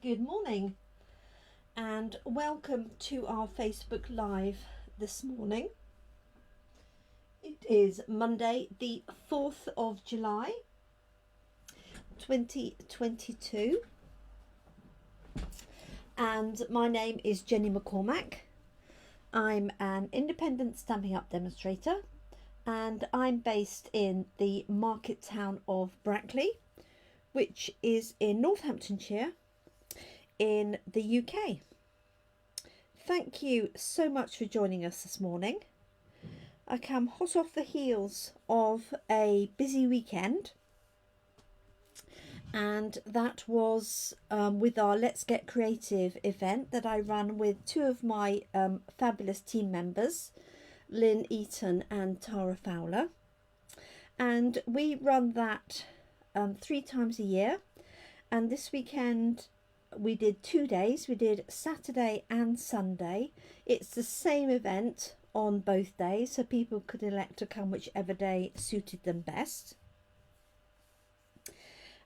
Good morning and welcome to our Facebook Live this morning. It is Monday, the 4th of July 2022, and my name is Jenny McCormack. I'm an independent Stampin' Up demonstrator and I'm based in the market town of Brackley, which is in Northamptonshire in the UK. Thank you so much for joining us this morning. I come hot off the heels of a busy weekend, and that was with our Let's Get Creative event that I ran with two of my fabulous team members, Lynn Eaton and Tara Fowler, and we run that 3 times a year. And this weekend we did 2 days. We did Saturday and Sunday. It's the same event on both days, so people could elect to come whichever day suited them best.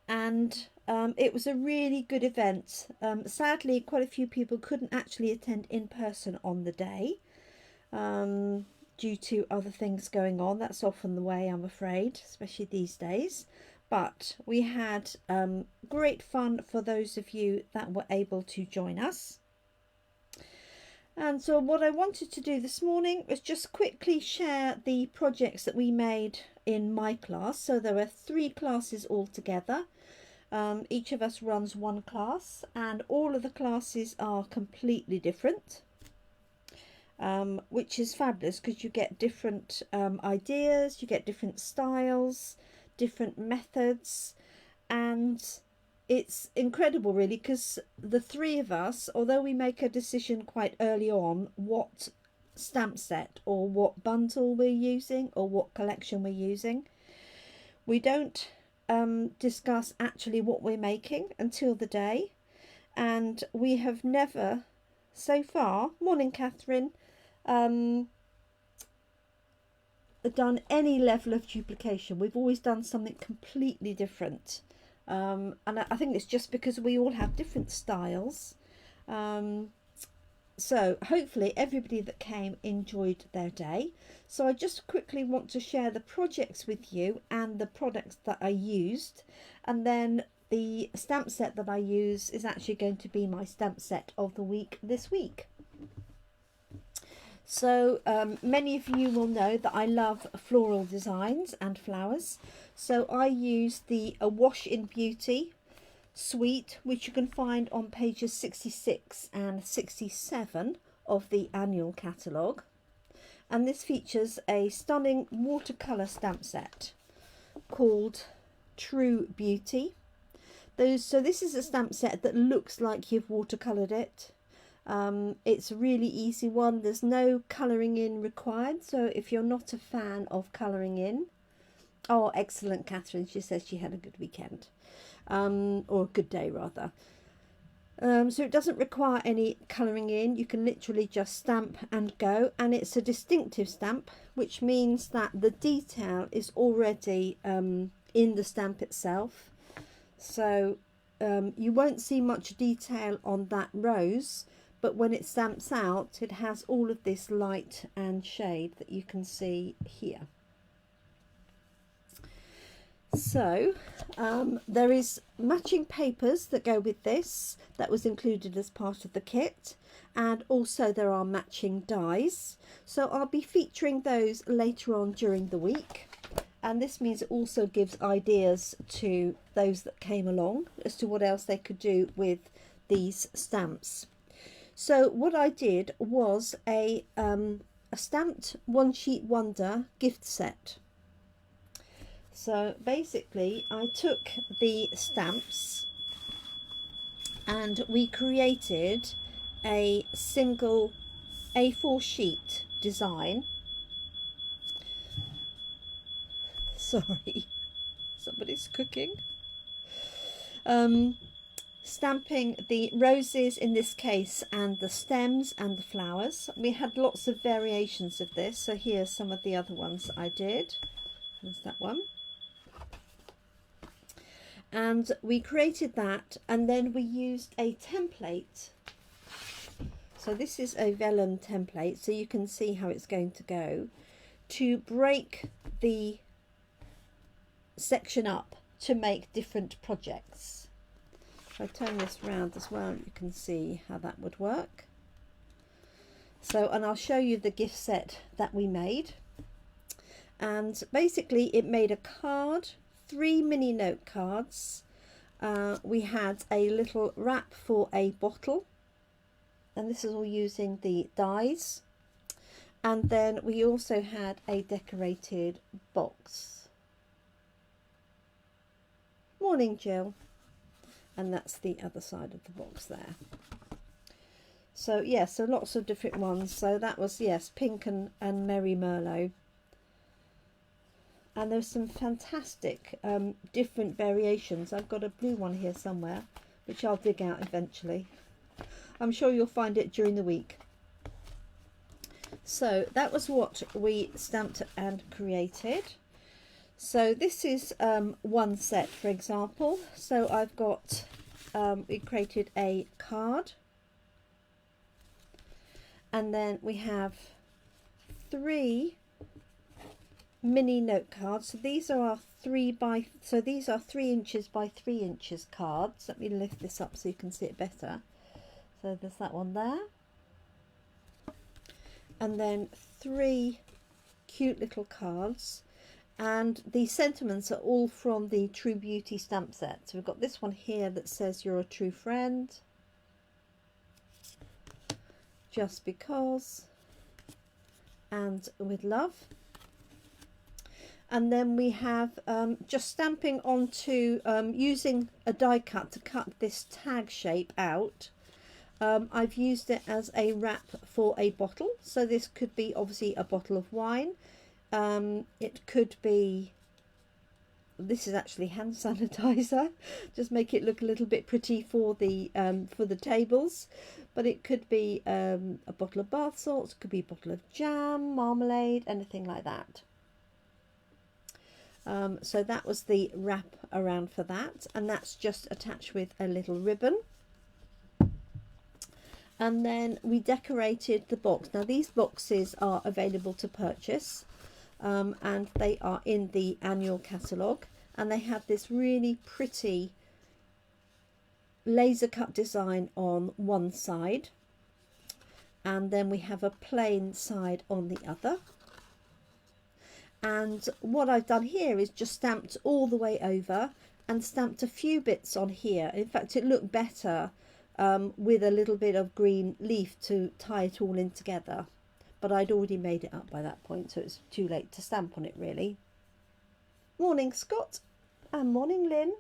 And it was a really good event. Sadly, quite a few people couldn't actually attend in person on the day due to other things going on. That's often the way, I'm afraid, especially these days. But we had great fun for those of you that were able to join us. And so what I wanted to do this morning was just quickly share the projects that we made in my class. So there were 3 classes altogether. Each of us runs 1 class, and all of the classes are completely different, which is fabulous because you get different ideas, you get different styles, different methods, and it's incredible really, because the 3 of us, although we make a decision quite early on what stamp set or what bundle we're using or what collection we're using, we don't discuss actually what we're making until the day. And we have never so far, morning Catherine, done any level of duplication. We've always done something completely different, and I think it's just because we all have different styles. So hopefully everybody that came enjoyed their day. So I just quickly want to share the projects with you and the products that I used, and then the stamp set that I use is actually going to be my stamp set of the week this week. So many of you will know that I love floral designs and flowers. So I used the A Wash in Beauty suite, which you can find on pages 66 and 67 of the annual catalogue. And this features a stunning watercolour stamp set called True Beauty. So this is a stamp set that looks like you've watercoloured it. It's a really easy one. There's no colouring in required, so if you're not a fan of colouring in, oh excellent Catherine, she says she had a good weekend, or a good day rather. So it doesn't require any colouring in. You can literally just stamp and go, and it's a distinctive stamp, which means that the detail is already in the stamp itself. So you won't see much detail on that rose, but when it stamps out, it has all of this light and shade that you can see here. So there is matching papers that go with this that was included as part of the kit, and also there are matching dies. So I'll be featuring those later on during the week, and this means it also gives ideas to those that came along as to what else they could do with these stamps. So what I did was a stamped One Sheet Wonder gift set. So basically I took the stamps and we created a single A4 sheet design. Sorry, somebody's cooking. Stamping the roses in this case, and the stems and the flowers. We had lots of variations of this, so here's some of the other ones I did. There's that one. And we created that, and then we used a template. So this is a vellum template, so you can see how it's going to go, to break the section up to make different projects. If I turn this round as well, you can see how that would work. So, and I'll show you the gift set that we made. And basically it made a card, 3 mini note cards. We had a little wrap for a bottle, and this is all using the dies. And then we also had a decorated box. Morning, Jill. And that's the other side of the box there. So yeah, so lots of different ones. So that was, yes, pink and Merry Merlot. And there's some fantastic different variations. I've got a blue one here somewhere, which I'll dig out eventually. I'm sure you'll find it during the week. So that was what we stamped and created. So this is one set, for example. So I've got, we created a card. And then we have 3 mini note cards. So these are our 3 inches by 3 inches cards. Let me lift this up so you can see it better. So there's that one there. And then 3 cute little cards. And the sentiments are all from the True Beauty stamp set. So we've got this one here that says you're a true friend. Just because. And with love. And then we have just stamping onto, using a die cut to cut this tag shape out. I've used it as a wrap for a bottle. So this could be obviously a bottle of wine. It could be, this is actually hand sanitizer, just make it look a little bit pretty for the tables. But it could be a bottle of bath salts, it could be a bottle of jam, marmalade, anything like that. So that was the wrap around for that, and that's just attached with a little ribbon. And then we decorated the box. Now these boxes are available to purchase, and they are in the annual catalogue, and they have this really pretty laser cut design on one side, and then we have a plain side on the other. And what I've done here is just stamped all the way over and stamped a few bits on here. In fact, it looked better with a little bit of green leaf to tie it all in together. But I'd already made it up by that point, so it's too late to stamp on it really. Morning, Scott. And morning, Lynn.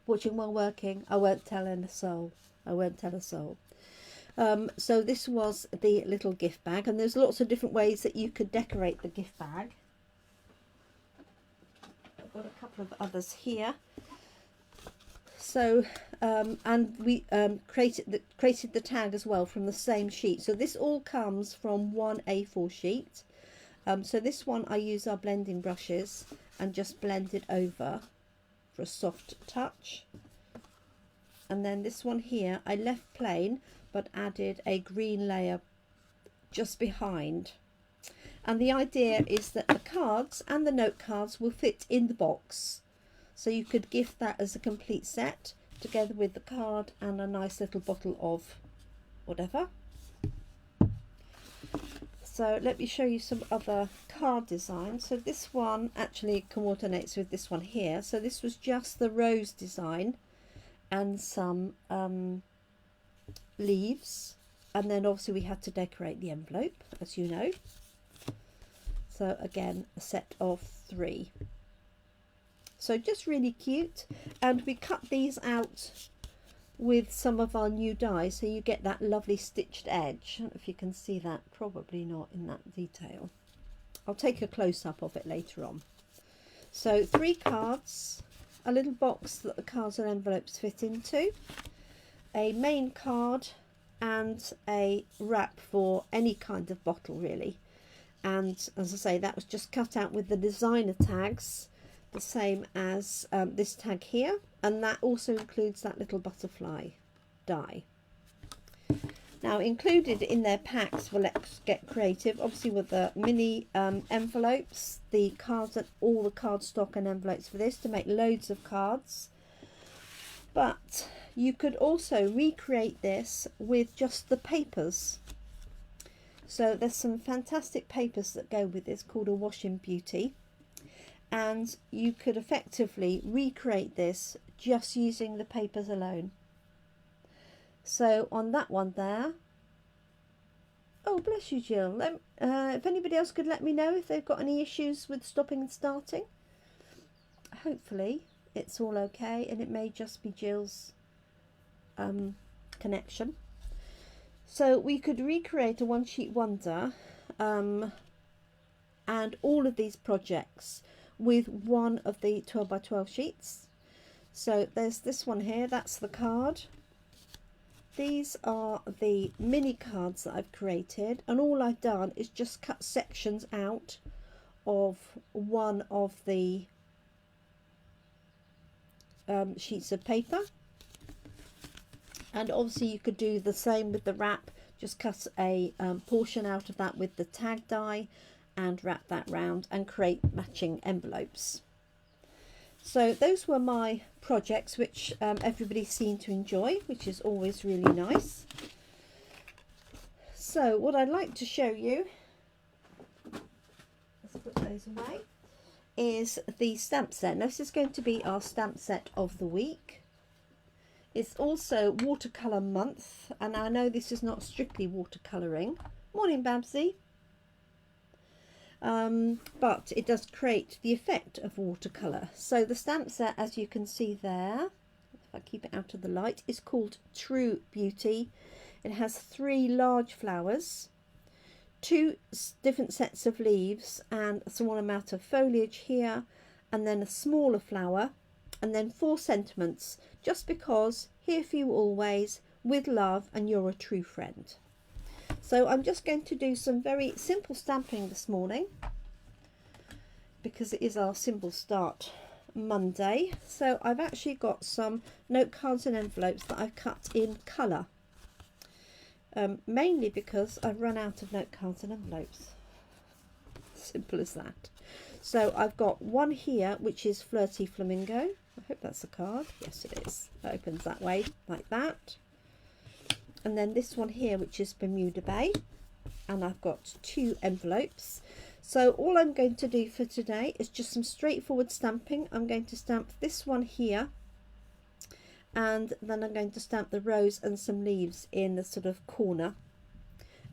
Watching while working. I won't tell a soul. I won't tell a soul. So this was the little gift bag, and there's lots of different ways that you could decorate the gift bag. I've got a couple of others here. So and we created the tag as well from the same sheet. So this all comes from one A4 sheet. So this one I use our blending brushes and just blend it over for a soft touch. And then this one here I left plain, but added a green layer just behind. And the idea is that the cards and the note cards will fit in the box. So you could gift that as a complete set together with the card and a nice little bottle of whatever. So let me show you some other card designs. So this one actually coordinates with this one here. So this was just the rose design and some leaves, and then obviously we had to decorate the envelope, as you know. So again, a set of 3. So just really cute, and we cut these out with some of our new dies, so you get that lovely stitched edge. I don't know if you can see that, probably not in that detail. I'll take a close-up of it later on. So 3 cards, a little box that the cards and envelopes fit into, a main card, and a wrap for any kind of bottle really. and as I say, that was just cut out with the designer tags, the same as this tag here, and that also includes that little butterfly die. Now included in their packs for Let's Get Creative, obviously with the mini envelopes, the cards, and all the cardstock and envelopes for this to make loads of cards. But you could also recreate this with just the papers. So there's some fantastic papers that go with this called a Wash in Beauty, and you could effectively recreate this just using the papers alone. So on that one there, oh bless you Jill, if anybody else could let me know if they've got any issues with stopping and starting. Hopefully it's all okay, and it may just be Jill's connection. So we could recreate a one sheet wonder and all of these projects with one of the 12 by 12 sheets. So there's this one here, that's the card. These are the mini cards that I've created, and all I've done is just cut sections out of one of the sheets of paper. And obviously you could do the same with the wrap, just cut a portion out of that with the tag die and wrap that round and create matching envelopes. So those were my projects, which everybody seemed to enjoy, which is always really nice. So what I'd like to show you, let's put those away, is the stamp set. Now this is going to be our stamp set of the week. It's also watercolour month, and I know this is not strictly watercolouring. Morning Babsy. But it does create the effect of watercolour. So the stamp set, as you can see there, if I keep it out of the light, is called True Beauty. It has 3 large flowers, 2 different sets of leaves, and a small amount of foliage here, and then a smaller flower, and then 4 sentiments. Just because, here for you always, with love, and you're a true friend. So I'm just going to do some very simple stamping this morning, because it is our Symbol Start Monday. So I've actually got some note cards and envelopes that I've cut in colour, mainly because I've run out of note cards and envelopes. Simple as that. So I've got one here which is Flirty Flamingo. I hope that's a card. Yes it is. It opens that way like that. And then this one here which is Bermuda Bay, and I've got 2 envelopes. So all I'm going to do for today is just some straightforward stamping. I'm going to stamp this one here, and then I'm going to stamp the rose and some leaves in the sort of corner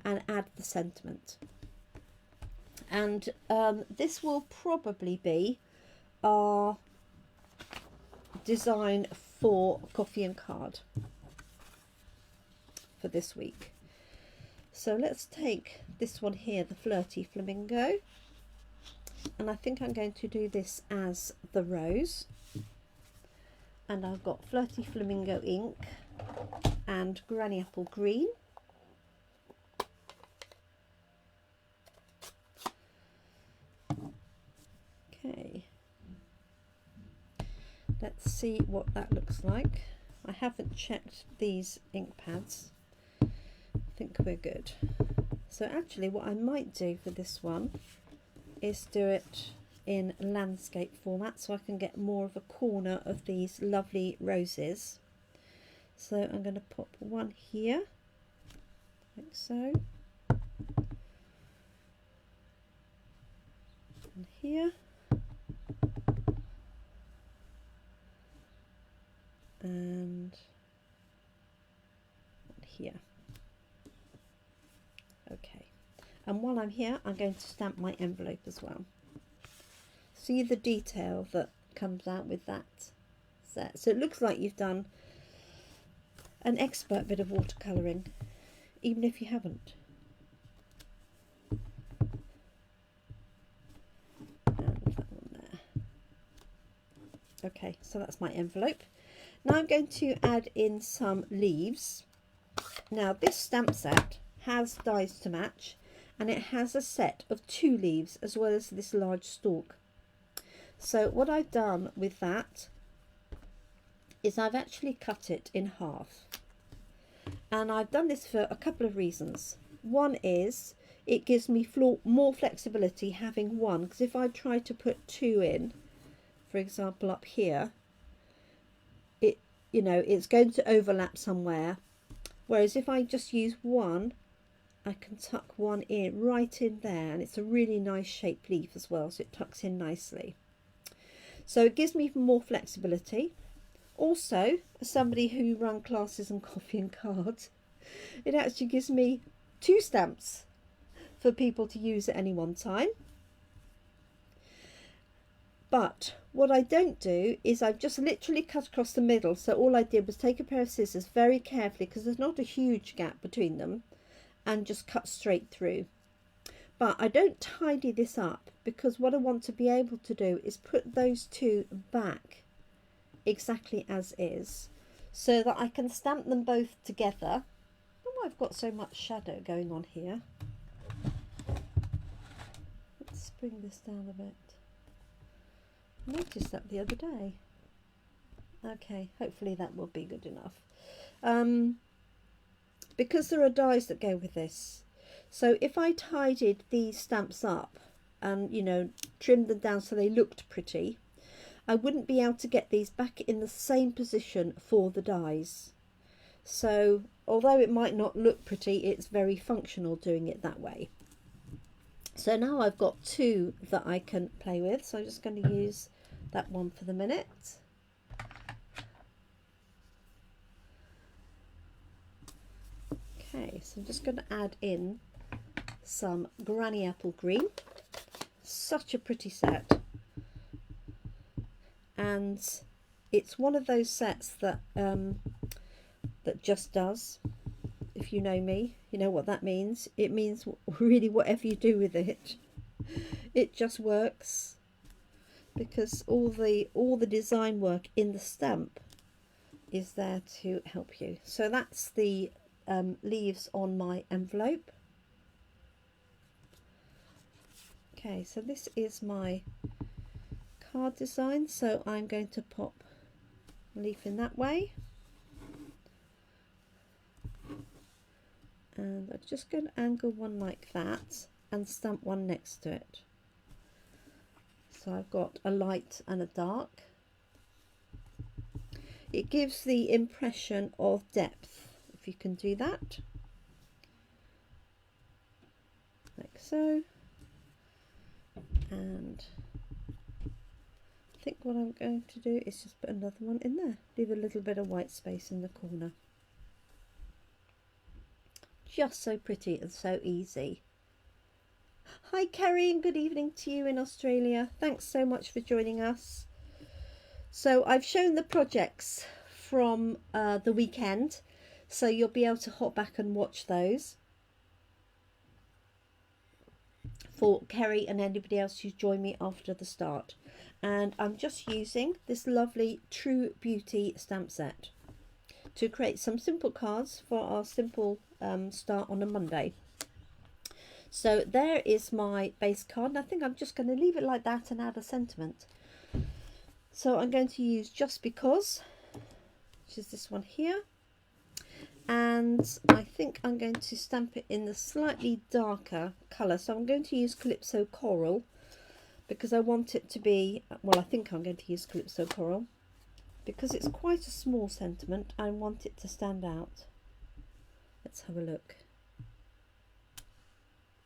and add the sentiment. And this will probably be our design for Coffee and Card for this week. So let's take this one here, the Flirty Flamingo, and I think I'm going to do this as the rose. And I've got Flirty Flamingo ink and Granny Apple Green. Okay, let's see what that looks like. I haven't checked these ink pads. I think we're good. So actually what I might do for this one is do it in landscape format, so I can get more of a corner of these lovely roses. So I'm going to pop one here, like so, and here, and here. Okay, and while I'm here I'm going to stamp my envelope as well. See the detail that comes out with that set. So it looks like you've done an expert bit of watercolouring, even if you haven't. And that one there. Okay, so that's my envelope. Now I'm going to add in some leaves. Now this stamp set has dies to match, and it has a set of 2 leaves as well as this large stalk. So what I've done with that is I've actually cut it in half, and I've done this for a couple of reasons. One is it gives me more flexibility having one, because if I try to put 2 in, for example up here, it's going to overlap somewhere, whereas if I just use one, I can tuck one in right in there, and it's a really nice shaped leaf as well, so it tucks in nicely. So it gives me even more flexibility. Also, as somebody who ran classes on coffee and cards, it actually gives me 2 stamps for people to use at any one time. But what I don't do is I've just literally cut across the middle. So all I did was take a pair of scissors very carefully, because there's not a huge gap between them, and just cut straight through. But I don't tidy this up, because what I want to be able to do is put those 2 back exactly as is, so that I can stamp them both together. Oh, I've got so much shadow going on here. Let's bring this down a bit. I noticed that the other day. Okay, hopefully that will be good enough. Because there are dies that go with this, so if I tidied these stamps up and trimmed them down so they looked pretty, I wouldn't be able to get these back in the same position for the dies. So although it might not look pretty, it's very functional doing it that way. So now I've got 2 that I can play with, so I'm just going to use that one for the minute. Okay, so I'm just going to add in some Granny Apple Green. Such a pretty set. And it's one of those sets that that just does. If you know me, you know what that means. It means really whatever you do with it, it just works, because all the design work in the stamp is there to help you. So that's the leaves on my envelope. Okay, so this is my card design, so I'm going to pop a leaf in that way, and I'm just going to angle one like that and stamp one next to it. So I've got a light and a dark. It gives the impression of depth, if you can do that, like so. And I think what I'm going to do is just put another one in there, leave a little bit of white space in the corner. Just so pretty and so easy. Hi Kerry, and good evening to you in Australia. Thanks so much for joining us. So I've shown the projects from the weekend, so you'll be able to hop back and watch those for Kerry and anybody else who's joined me after the start. And I'm just using this lovely True Beauty stamp set to create some simple cards for our simple start on a Monday. So there is my base card, and I think I'm just going to leave it like that and add a sentiment. So I'm going to use Just Because, which is this one here, and I think I'm going to stamp it in the slightly darker colour. So I'm going to use Calypso Coral, because I want it to be, well, I think I'm going to use Calypso Coral because it's quite a small sentiment. I want it to stand out. Let's have a look.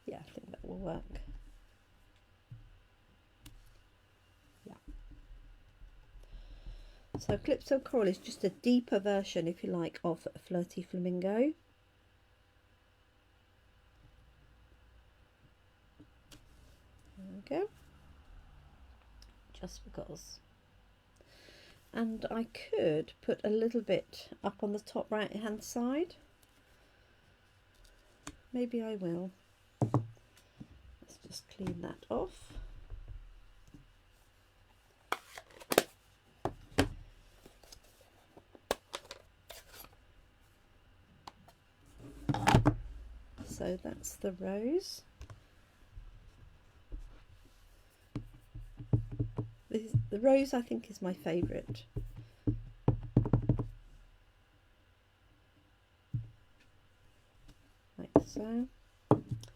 Yeah, I think that will work. Yeah. So Calypso Coral is just a deeper version, if you like, of Flirty Flamingo. There we go. Just Because. And I could put a little bit up on the top right hand side. Maybe I will. Let's just clean that off. So that's the rose. the rose I think is my favourite. Like so.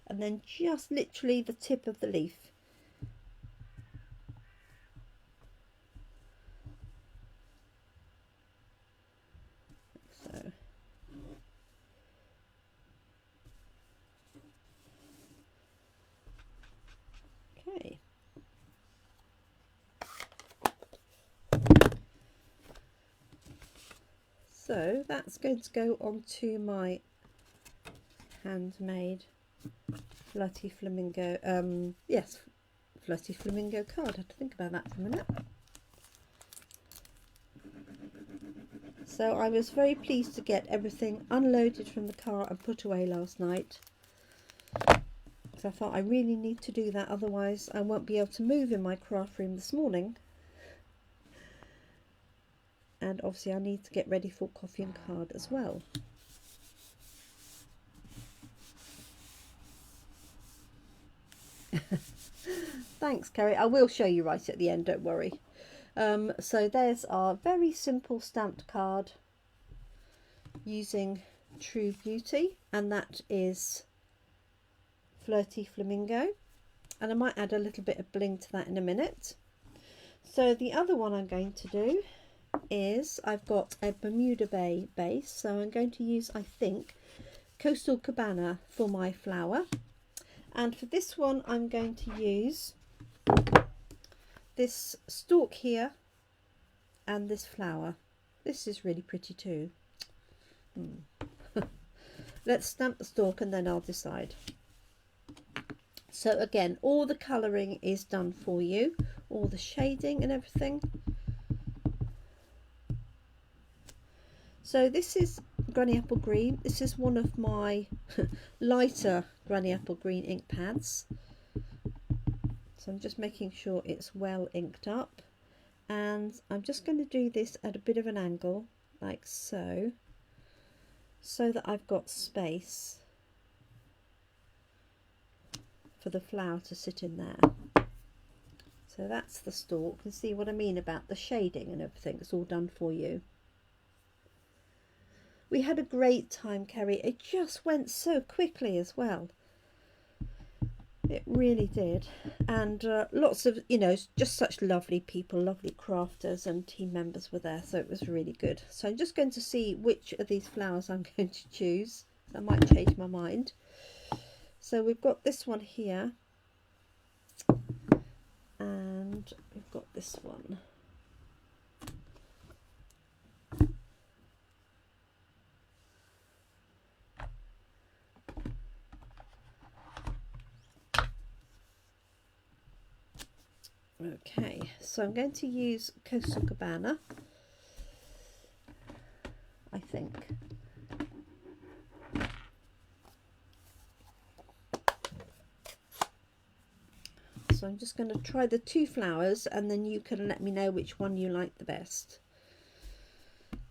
And then just literally the tip of the leaf. Like so. Okay. So that's going to go onto my handmade Flirty Flamingo, yes, Flirty Flamingo card. I had to think about that for a minute. So I was very pleased to get everything unloaded from the car and put away last night. So I thought I really need to do that, otherwise I won't be able to move in my craft room this morning. And obviously I need to get ready for coffee and card as well. Thanks, Kerry. I will show you right at the end, don't worry. So there's our very simple stamped card using True Beauty, and that is Flirty Flamingo, and I might add a little bit of bling to that in a minute. So the other one I'm going to do is, I've got a Bermuda Bay base, so I'm going to use, I think, Coastal Cabana for my flower, and for this one I'm going to use this stalk here and this flower. This is really pretty too. Let's stamp the stalk and then I'll decide. So again, all the colouring is done for you, all the shading and everything. So this is Granny Apple Green. This is one of my lighter Granny Apple Green ink pads. So I'm just making sure it's well inked up, and I'm just going to do this at a bit of an angle like so, so that I've got space for the flower to sit in there. So that's the stalk. You can see what I mean about the shading and everything. It's all done for you. We had a great time, Kerry. It just went so quickly as well. It really did. And lots of, you know, just such lovely people, lovely crafters and team members were there. So it was really good. So I'm just going to see which of these flowers I'm going to choose. I might change my mind. So we've got this one here. And we've got this one. Okay, so I'm going to use Coastal Cabana, I think. So I'm just going to try the two flowers and then you can let me know which one you like the best.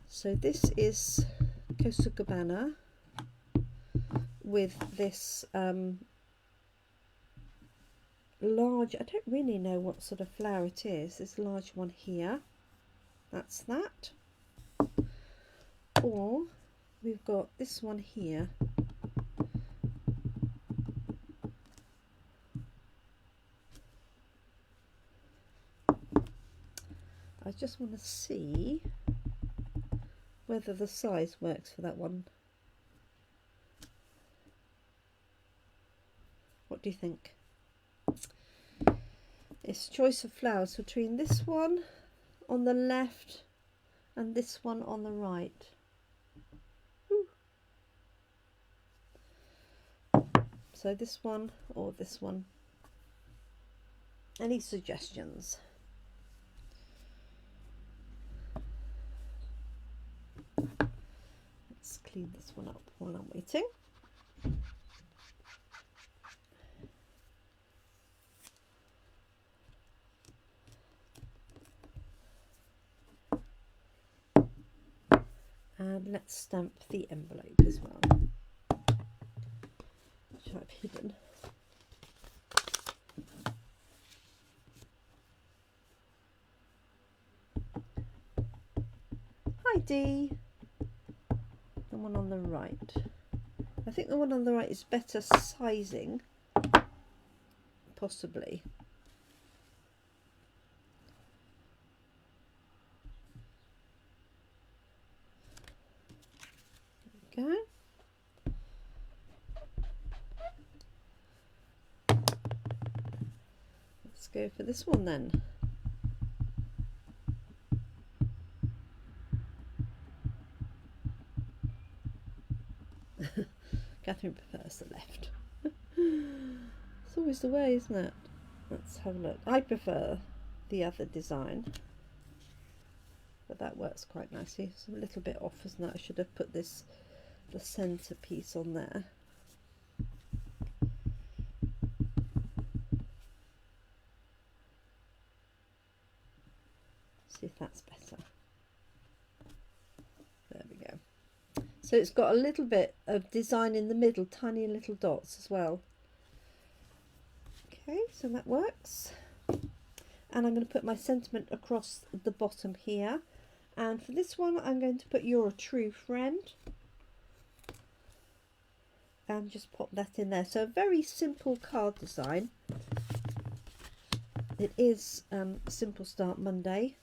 So this is Coastal Cabana with this large, I don't really know what sort of flower it is, this large one here, that's that. Or we've got this one here. I just want to see whether the size works for that one. What do you think? It's choice of flowers between this one on the left and this one on the right. Ooh. So this one or this one. Any suggestions? Let's clean this one up while I'm waiting. And let's stamp the envelope as well, which I've hidden. Hi Dee. The one on the right. I think the one on the right is better sizing, possibly. There we go. Let's go for this one then. Catherine prefers the left. It's always the way, isn't it? Let's have a look. I prefer the other design, but that works quite nicely. It's a little bit off, isn't it? I should have put the centre piece on there. See if that's better. There we go. So it's got a little bit of design in the middle, tiny little dots as well. Okay, so that works. And I'm going to put my sentiment across the bottom here. And for this one, I'm going to put "You're a True Friend." And just pop that in there. So a very simple card design. It is Simple Start Monday.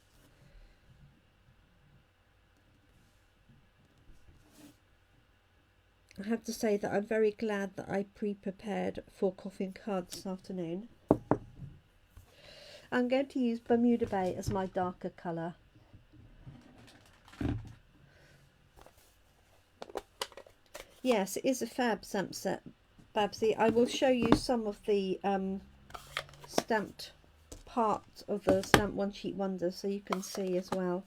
I have to say that I'm very glad that I pre-prepared for coffee and cards this afternoon. I'm going to use Bermuda Bay as my darker colour. Yes, it is a fab stamp set, Babsy. I will show you some of the stamped part of the Stamp One Sheet Wonders so you can see as well.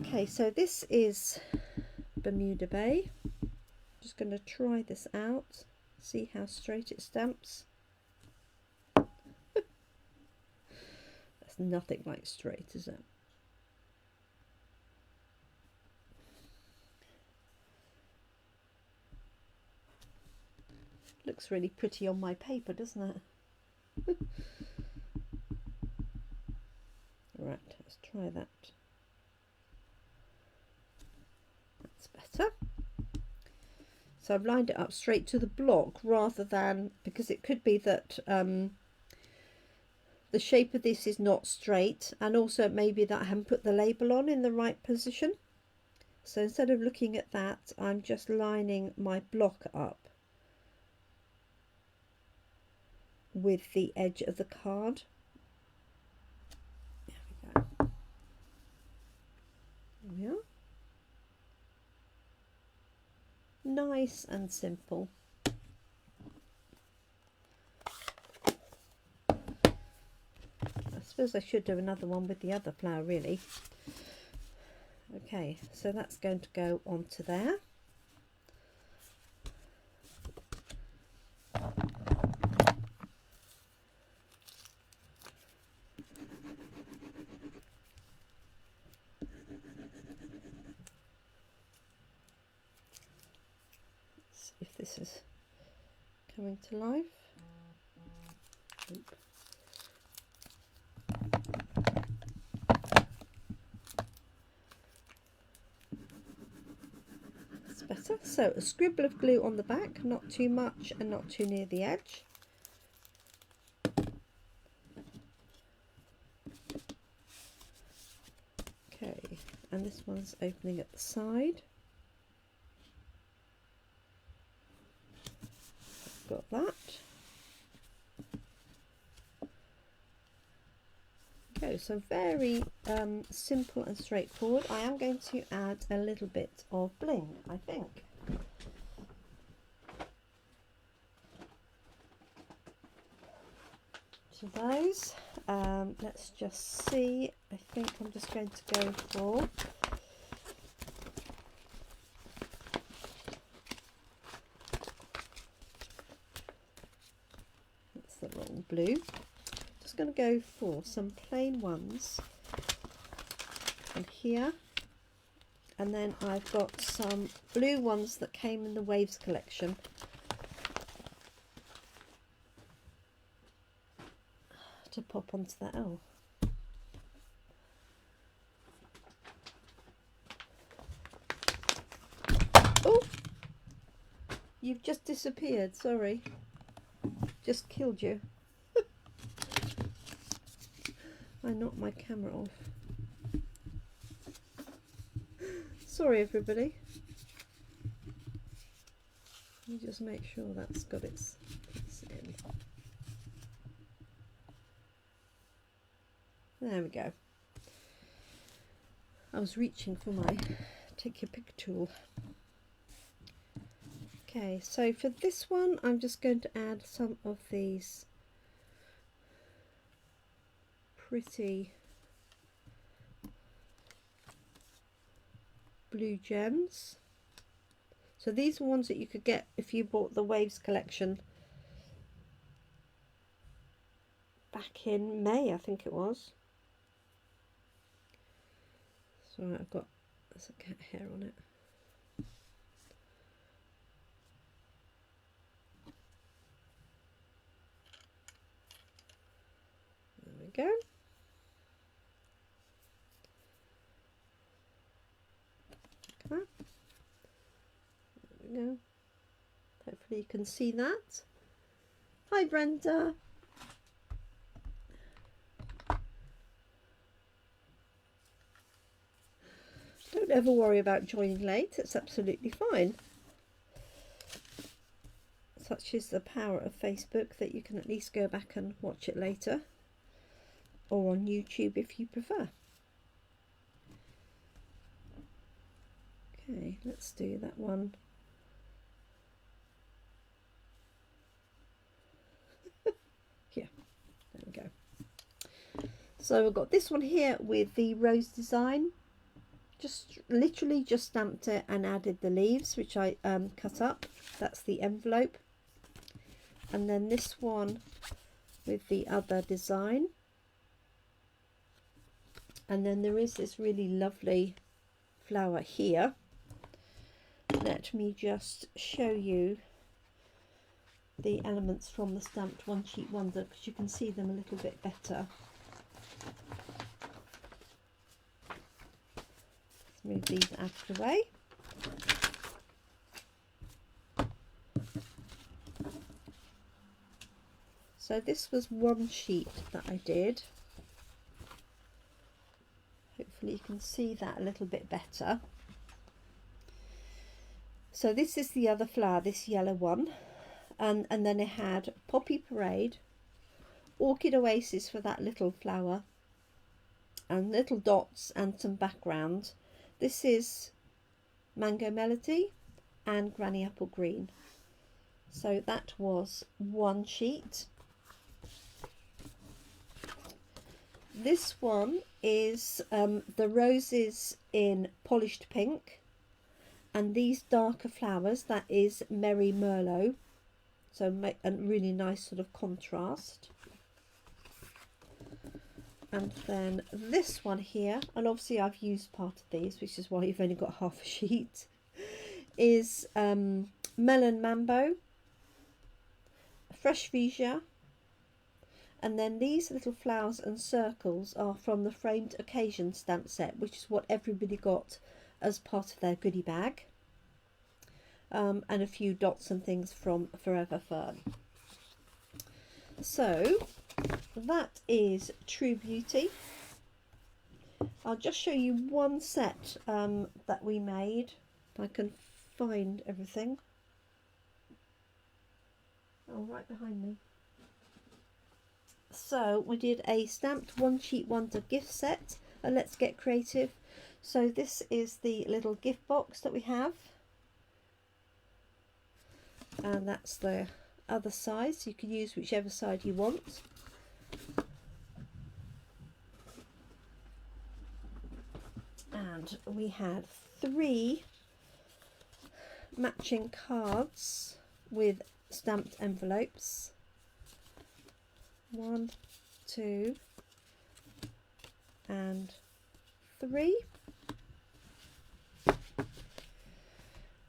Okay, so this is Bermuda Bay. Just going to try this out, see how straight it stamps. That's nothing like straight, is it? Looks really pretty on my paper, doesn't it? Right, let's try that. That's better. So I've lined it up straight to the block rather than, because it could be that the shape of this is not straight, and also it may be that I haven't put the label on in the right position. So instead of looking at that, I'm just lining my block up with the edge of the card. There we go. There we are. Nice and simple. I suppose I should do another one with the other flower, really. Okay, so that's going to go onto there. Let's see if this is coming to life. Oop. Better. So a scribble of glue on the back, not too much and not too near the edge. Okay, and this one's opening at the side. Got that. Okay, so very simple and straightforward. I am going to add a little bit of bling, I think. To those, let's just see. I think I'm just going to go for that's the wrong blue. Just going to go for some plain ones and here, and then I've got some blue ones that came in the Waves collection. To pop onto that. Oh, You've just disappeared, sorry. Just killed you. I knocked my camera off. Sorry everybody. Let me just make sure that's got its in. There we go. I was reaching for my take your pick tool. Okay, so for this one I'm just going to add some of these pretty blue gems. So these are ones that you could get if you bought the Waves collection back in May, I think it was. Sorry, there's a cat hair on it. There we go. There we go. Hopefully you can see that. Hi Brenda. Don't ever worry about joining late, it's absolutely fine. Such is the power of Facebook that you can at least go back and watch it later, or on YouTube if you prefer. Okay, let's do that one. Here, there we go. So we've got this one here with the rose design. Just literally just stamped it and added the leaves, which I cut up. That's the envelope. And then this one with the other design. And then there is this really lovely flower here. Let me just show you the elements from the stamped One Sheet Wonder, because you can see them a little bit better. Let's move these out of the way. So this was one sheet that I did. Hopefully you can see that a little bit better. So this is the other flower, this yellow one, and then it had Poppy Parade, Orchid Oasis for that little flower, and little dots and some background. This is Mango Melody and Granny Apple Green. So that was one sheet. This one is the roses in polished pink. And these darker flowers, that is Merry Merlot, so make a really nice sort of contrast. And then this one here, and obviously I've used part of these, which is why you've only got half a sheet, is Melon Mambo, Fresh Fuchsia, and then these little flowers and circles are from the Framed Occasion stamp set, which is what everybody got as part of their goodie bag, and a few dots and things from Forever Fern. So that is True Beauty. I'll just show you one set that we made, if I can find everything. Oh, right behind me. So we did a stamped One Sheet Wonder gift set, and Let's Get Creative. So this is the little gift box that we have, and that's the other side, so you can use whichever side you want. And we had 3 matching cards with stamped envelopes. 1, 2 and 3.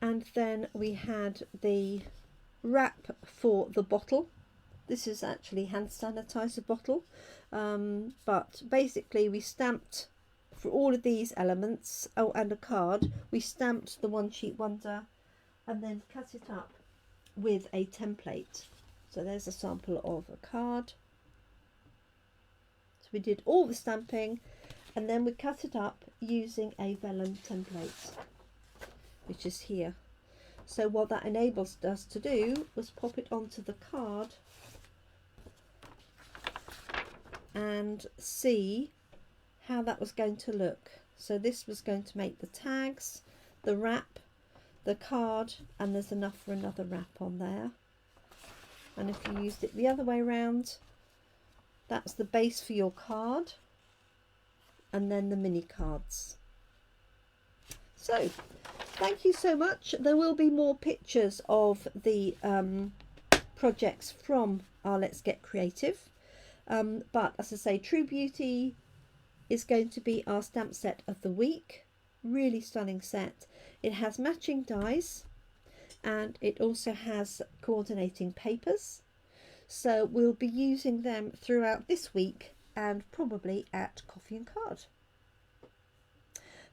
And then we had the wrap for the bottle. This is actually hand sanitizer bottle, but basically we stamped for all of these elements, oh, and a card, we stamped the One Sheet Wonder and then cut it up with a template. So there's a sample of a card. So we did all the stamping and then we cut it up using a vellum template, which is here. So what that enables us to do was pop it onto the card and see how that was going to look. So this was going to make the tags, the wrap, the card, and there's enough for another wrap on there. And if you used it the other way around, that's the base for your card, and then the mini cards. So thank you so much. There will be more pictures of the projects from our Let's Get Creative. But as I say, True Beauty is going to be our stamp set of the week. Really stunning set. It has matching dies and it also has coordinating papers. So we'll be using them throughout this week and probably at Coffee and Card.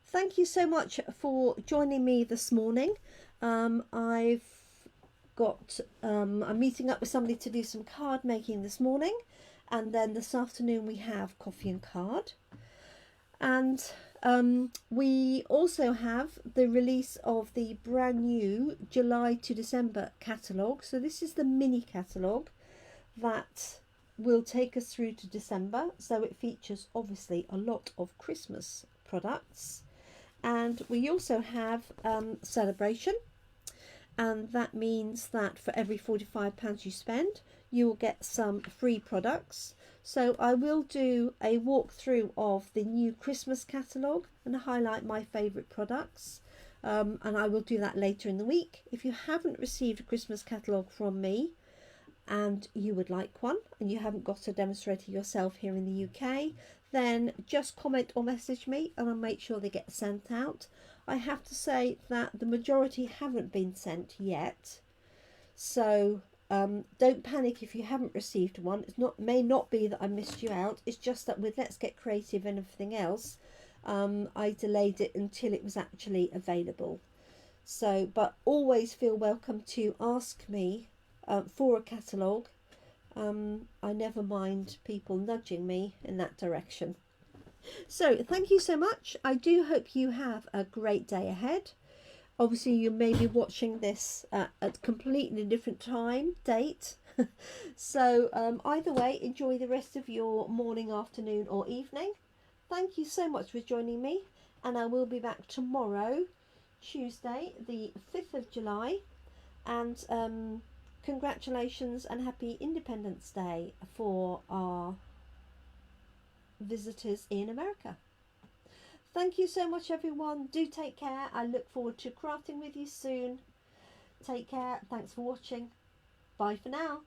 Thank you so much for joining me this morning. I'm meeting up with somebody to do some card making this morning, and then this afternoon we have Coffee and Card. And we also have the release of the brand new July to December catalogue. So this is the mini catalogue that will take us through to December. So it features obviously a lot of Christmas products. And we also have celebration, and that means that for every £45 you spend you will get some free products. So I will do a walkthrough of the new Christmas catalogue and highlight my favourite products, and I will do that later in the week. If you haven't received a Christmas catalogue from me and you would like one and you haven't got a demonstrator yourself here in the UK, then just comment or message me and I'll make sure they get sent out. I have to say that the majority haven't been sent yet, so don't panic if you haven't received one. May not be that I missed you out, it's just that with Let's Get Creative and everything else, I delayed it until it was actually available. So, but always feel welcome to ask me for a catalogue. I never mind people nudging me in that direction. So thank you so much. I do hope you have a great day ahead. Obviously you may be watching this at a completely different date. So either way, enjoy the rest of your morning, afternoon or evening. Thank you so much for joining me, and I will be back tomorrow, Tuesday the 5th of July, and congratulations and happy Independence Day for our visitors in America. Thank you so much everyone. Do take care. I look forward to crafting with you soon. Take care. Thanks for watching. Bye for now.